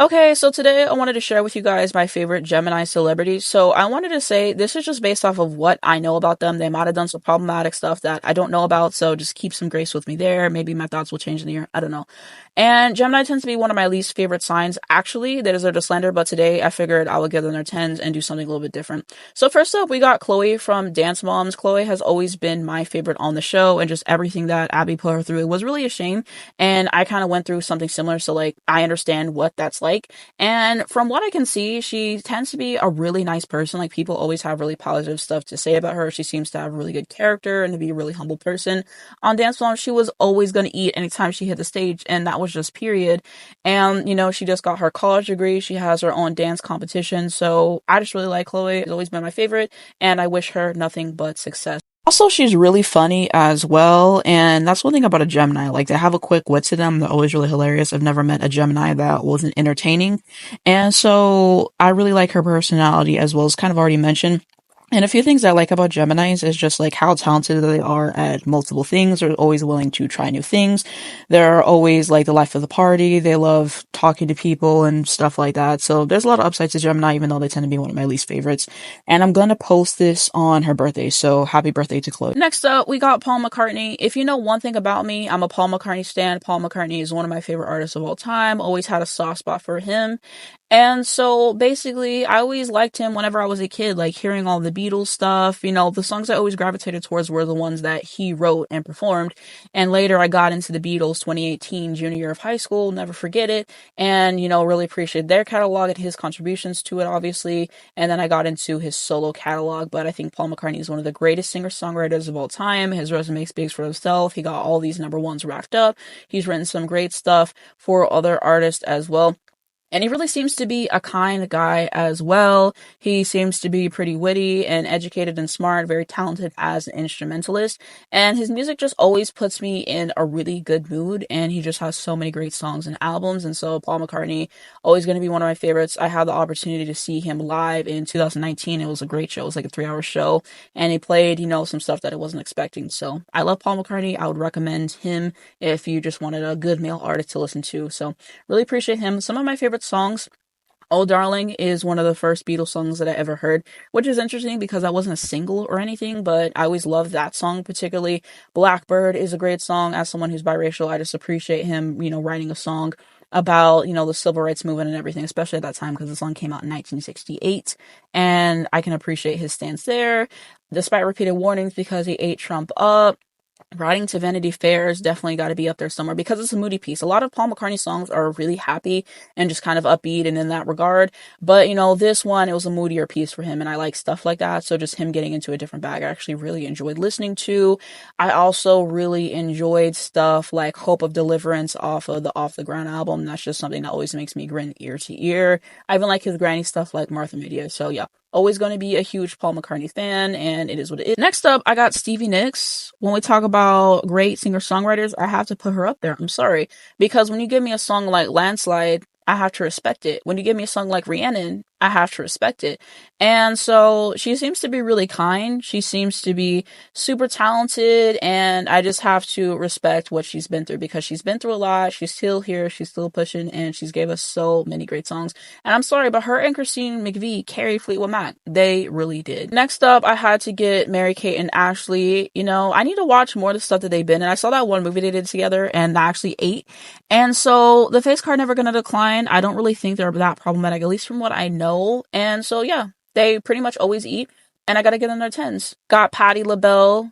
Okay, so today I wanted to share with you guys my favorite Gemini celebrities. So I wanted to say this is just based off of what I know about them. They might have done some problematic stuff that I don't know about, so just keep some grace with me there. Maybe my thoughts will change in the year. I don't know. And Gemini tends to be one of my least favorite signs. Actually, they deserve a slander, but today I figured I would give them their tens and do something a little bit different. So first up, we got Chloe from Dance Moms. Chloe has always been my favorite on the show, and just everything that Abby put her through, it was really a shame. And I kind of went through something similar, so like I understand what that's like. And from what I can see, she tends to be a really nice person. Like people always have really positive stuff to say about her. She seems to have a really good character and to be a really humble person. On Dance Moms, she was always going to eat anytime she hit the stage, and that was just period. And she just got her college degree. She has her own dance competition. So I just really like Chloe. She's always been my favorite, and I wish her nothing but success. Also, she's really funny as well, and that's one thing about a Gemini. Like, they have a quick wit to them. They're always really hilarious. I've never met a Gemini that wasn't entertaining. And so I really like her personality as well as kind of already mentioned. And a few things I like about Geminis is just like how talented they are at multiple things. They're always willing to try new things. They're always like the life of the party. They love talking to people and stuff like that. So there's a lot of upsides to Gemini, even though they tend to be one of my least favorites. And I'm gonna post this on her birthday. So happy birthday to Chloe. Next up, we got Paul McCartney. If you know one thing about me, I'm a Paul McCartney stan. Paul McCartney is one of my favorite artists of all time. Always had a soft spot for him. And so basically, I always liked him whenever I was a kid, like hearing all the Beatles stuff. The songs I always gravitated towards were the ones that he wrote and performed. And later I got into the Beatles 2018, junior year of high school, never forget it. And, really appreciated their catalog and his contributions to it, obviously. And then I got into his solo catalog. But I think Paul McCartney is one of the greatest singer-songwriters of all time. His resume speaks for himself. He got all these number ones racked up. He's written some great stuff for other artists as well. And he really seems to be a kind guy as well. He seems to be pretty witty and educated and smart, very talented as an instrumentalist. And his music just always puts me in a really good mood. And he just has so many great songs and albums. And so Paul McCartney, always going to be one of my favorites. I had the opportunity to see him live in 2019. It was a great show. It was like a 3-hour show. And he played, some stuff that I wasn't expecting. So I love Paul McCartney. I would recommend him if you just wanted a good male artist to listen to. So really appreciate him. Some of my favorite songs. Oh Darling is one of the first Beatles songs that I ever heard, which is interesting because that wasn't a single or anything, but I always loved that song particularly. Blackbird is a great song. As someone who's biracial, I just appreciate him, writing a song about, the civil rights movement and everything, especially at that time because the song came out in 1968, and I can appreciate his stance there, despite repeated warnings because he ate Trump up. Riding to Vanity Fair is definitely got to be up there somewhere because it's a moody piece. A lot of Paul McCartney songs are really happy and just kind of upbeat and in that regard. But, this one, it was a moodier piece for him and I like stuff like that. So just him getting into a different bag, I actually really enjoyed listening to. I also really enjoyed stuff like Hope of Deliverance off of the Off the Ground album. That's just something that always makes me grin ear to ear. I even like his granny stuff like Martha Media. So yeah. Always going to be a huge Paul McCartney fan, and it is what it is. Next up, I got Stevie Nicks. When we talk about great singer-songwriters, I have to put her up there. I'm sorry. Because when you give me a song like Landslide, I have to respect it. When you give me a song like Rhiannon, I have to respect it. And so she seems to be really kind. She seems to be super talented, and I just have to respect what she's been through because she's been through a lot. She's still here. She's still pushing, and she's gave us so many great songs. And I'm sorry, but her and Christine McVie carried Fleetwood Mac. They really did. Next up, I had to get Mary-Kate and Ashley. I need to watch more of the stuff that they've been in. I saw that one movie they did together, and I actually ate. And so the face card Never Gonna Decline, I don't really think they're that problematic, at least from what I know. And so, yeah, they pretty much always eat, and I gotta give them their tens. Got pattilabelle.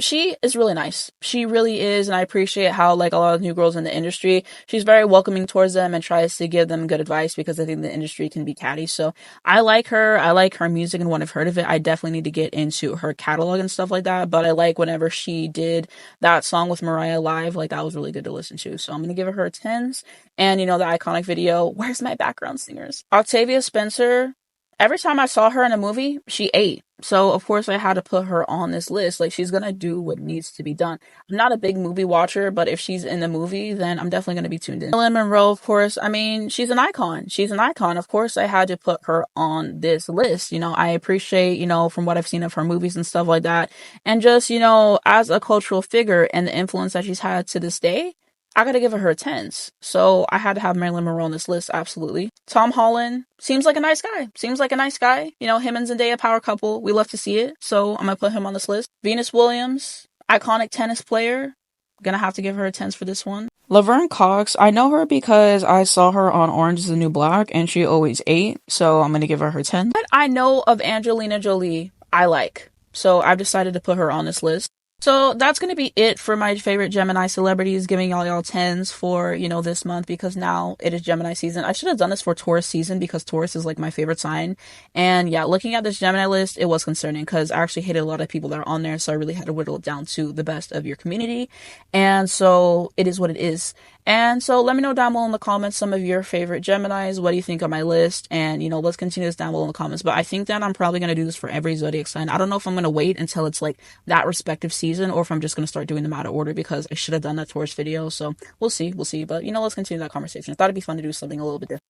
She is really nice. She really is, and I appreciate how, like a lot of new girls in the industry, she's very welcoming towards them and tries to give them good advice because I think the industry can be catty. So I like her. I like her music, and when I've heard of it, I definitely need to get into her catalog and stuff like that. But I like whenever she did that song with Mariah live, like that was really good to listen to. So I'm gonna give her tens. And the iconic video, Where's My Background Singers? Octaviaspencer. Every time I saw her in a movie, she ate. So, of course, I had to put her on this list. Like, she's gonna do what needs to be done. I'm not a big movie watcher, but if she's in the movie, then I'm definitely gonna be tuned in. Marilyn Monroe, of course, I mean, she's an icon. She's an icon. Of course, I had to put her on this list. I appreciate, from what I've seen of her movies and stuff like that. And just, as a cultural figure and the influence that she's had to this day, I gotta give her tens. So I had to have Marilyn Monroe on this list, absolutely. Tom Holland seems like a nice guy. Seems like a nice guy. You know, him and Zendaya, power couple. We love to see it. So I'm gonna put him on this list. Venus Williams, iconic tennis player. Gonna have to give her a tens for this one. Lavernecox, I know her because I saw her on Orange is the New Black and she always ate. So I'm gonna give her 10. What I know of Angelina Jolie, I like. So I've decided to put her on this list. So that's going to be it for my favorite Gemini celebrities, giving y'all tens for, you know, this month because now it is Gemini season. I should have done this for Taurus season because Taurus is like my favorite sign. And yeah, looking at this Gemini list, it was concerning because I actually hated a lot of people that are on there. So I really had to whittle it down to the best of your community. And so it is what it is. And so let me know down below in the comments some of your favorite Geminis. What do you think of my list? And, you know, let's continue this down below in the comments. But I think that I'm probably going to do this for every zodiac sign. I don't know if I'm going to wait until it's like that respective season or if I'm just going to start doing them out of order because I should have done that Taurus video. So we'll see. We'll see. But, you know, let's continue that conversation. I thought it'd be fun to do something a little bit different.